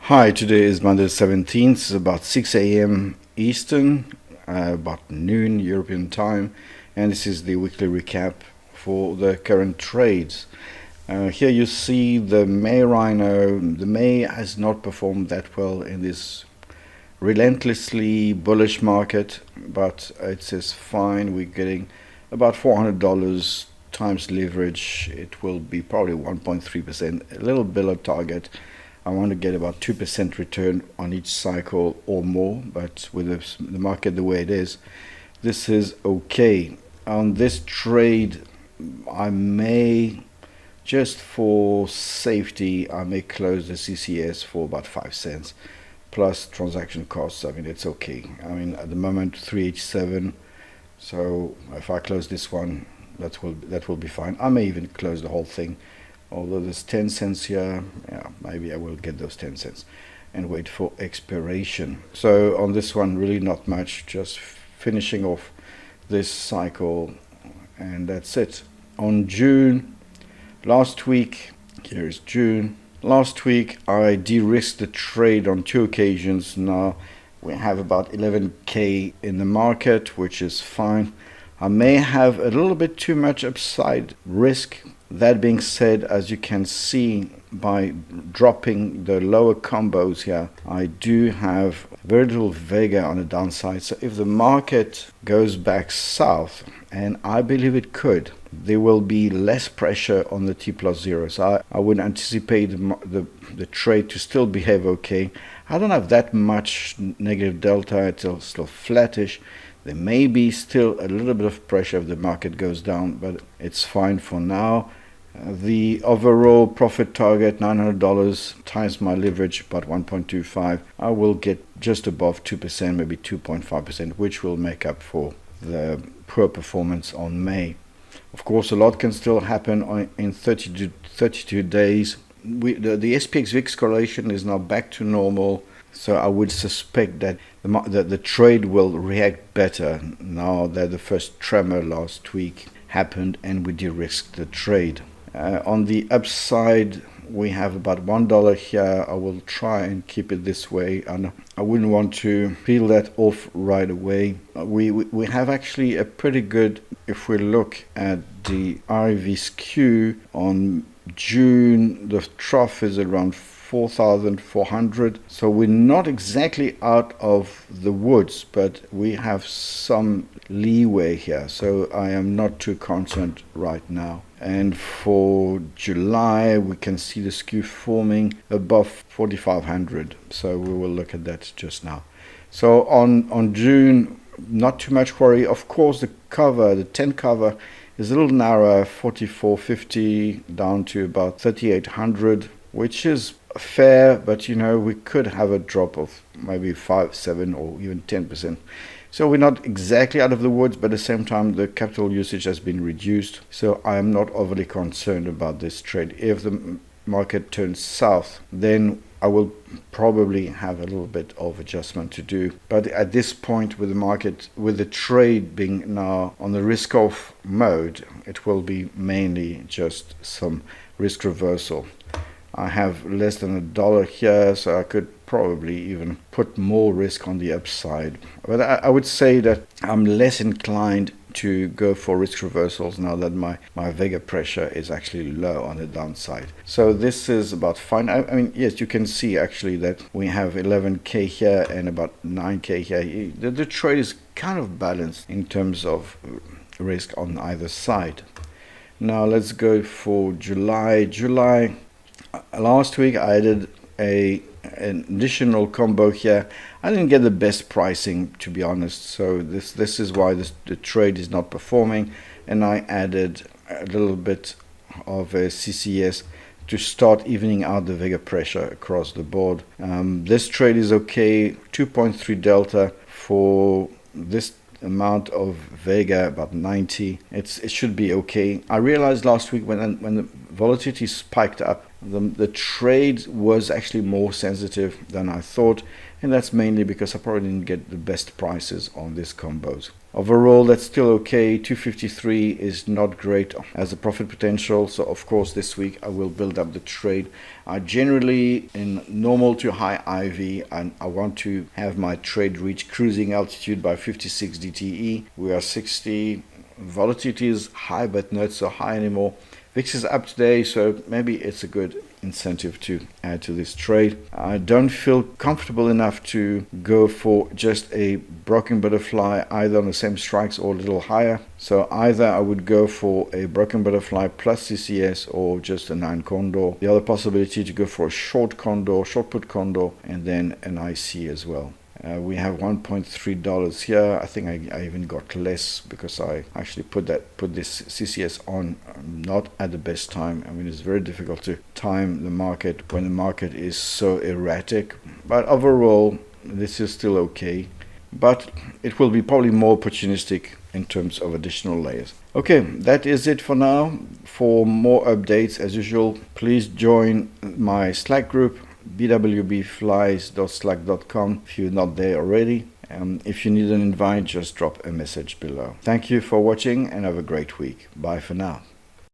Hi, today is Monday the 17th. It's about 6 a.m. Eastern, about noon European time, and this is the weekly recap for the current trades. Here you see the May Rhino. The May has not performed that well in this relentlessly bullish market, but it says fine. We're getting about $400 times leverage. It will be probably 1.3%, a little below target. I want to get about 2% return on each cycle or more, but with the market the way it is, this is okay. On this trade, I may, just for safety, I may close the CCS for about 5 cents plus transaction costs. I mean, it's okay. I mean, at the moment 387, so if I close this one, that will be fine. I may even close the whole thing. Although there's 10 cents here, yeah, maybe I will get those 10 cents and wait for expiration. So on this one, really not much, just finishing off this cycle, and that's it. On June, last week, here's June. Last week, I de-risked the trade on 2 occasions. Now we have about 11K in the market, which is fine. I may have a little bit too much upside risk. That being said, as you can see by dropping the lower combos here, I do have very little Vega on the downside. So if the market goes back south, and I believe it could, there will be less pressure on the T+0. So I would anticipate the trade to still behave okay. I don't have that much negative delta. It's still flattish. There may be still a little bit of pressure if the market goes down, but it's fine for now. The overall profit target, $900 times my leverage, about 1.25. I will get just above 2%, maybe 2.5%, which will make up for the poor performance on May. Of course, a lot can still happen in 30 to 32 days. The SPX VIX correlation is now back to normal. So I would suspect that the trade will react better now that the first tremor last week happened and we de-risked the trade. On the upside, we have about $1 here. I will try and keep it this way, and I wouldn't want to peel that off right away. We have actually a pretty good, if we look at the IV skew on June, the trough is around 4,400. So we're not exactly out of the woods, but we have some leeway here. So I am not too concerned right now. And for July, we can see the skew forming above 4,500. So we will look at that just now. So on June, not too much worry. Of course, the 10 cover is a little narrower, 4,450 down to about 3,800, which is fair, but we could have a drop of maybe 5, 7 or even 10%. So we're not exactly out of the woods, but at the same time the capital usage has been reduced, so I am not overly concerned about this trade. If the market turns south, then I will probably have a little bit of adjustment to do. But at this point, with the market, with the trade being now on the risk off mode, it will be mainly just some risk reversal. I have less than $1 here, so I could probably even put more risk on the upside. But I would say that I'm less inclined to go for risk reversals now that my Vega pressure is actually low on the downside. So this is about fine. I mean, yes, you can see actually that we have 11K here and about 9K here. The trade is kind of balanced in terms of risk on either side. Now let's go for July. Last week I added an additional combo here. I didn't get the best pricing, to be honest, so this is why the trade is not performing, and I added a little bit of a CCS to start evening out the Vega pressure across the board. This trade is okay, 2.3 delta for this amount of Vega, about 90. It should be okay. I realized last week when the volatility spiked up The trade was actually more sensitive than I thought, and that's mainly because I probably didn't get the best prices on these combos. Overall, that's still okay. 253 is not great as a profit potential, so of course this week I will build up the trade. I generally, in normal to high IV, and I want to have my trade reach cruising altitude by 56 DTE. We are 60. Volatility is high, but not so high anymore. VIX is up today, so maybe it's a good incentive to add to this trade. I don't feel comfortable enough to go for just a broken butterfly either on the same strikes or a little higher. So either I would go for a broken butterfly plus CCS or just a 9 condor. The other possibility to go for a short condor, short put condor, and then an IC as well. We have $1.3 here. I think I even got less because I actually put this CCS on not at the best time. I mean, it's very difficult to time the market when the market is so erratic. But overall, this is still okay. But it will be probably more opportunistic in terms of additional layers. Okay, that is it for now. For more updates, as usual, please join my Slack group, bwbflies.slack.com, if you're not there already. If you need an invite, just drop a message below. Thank you for watching and have a great week. Bye for now.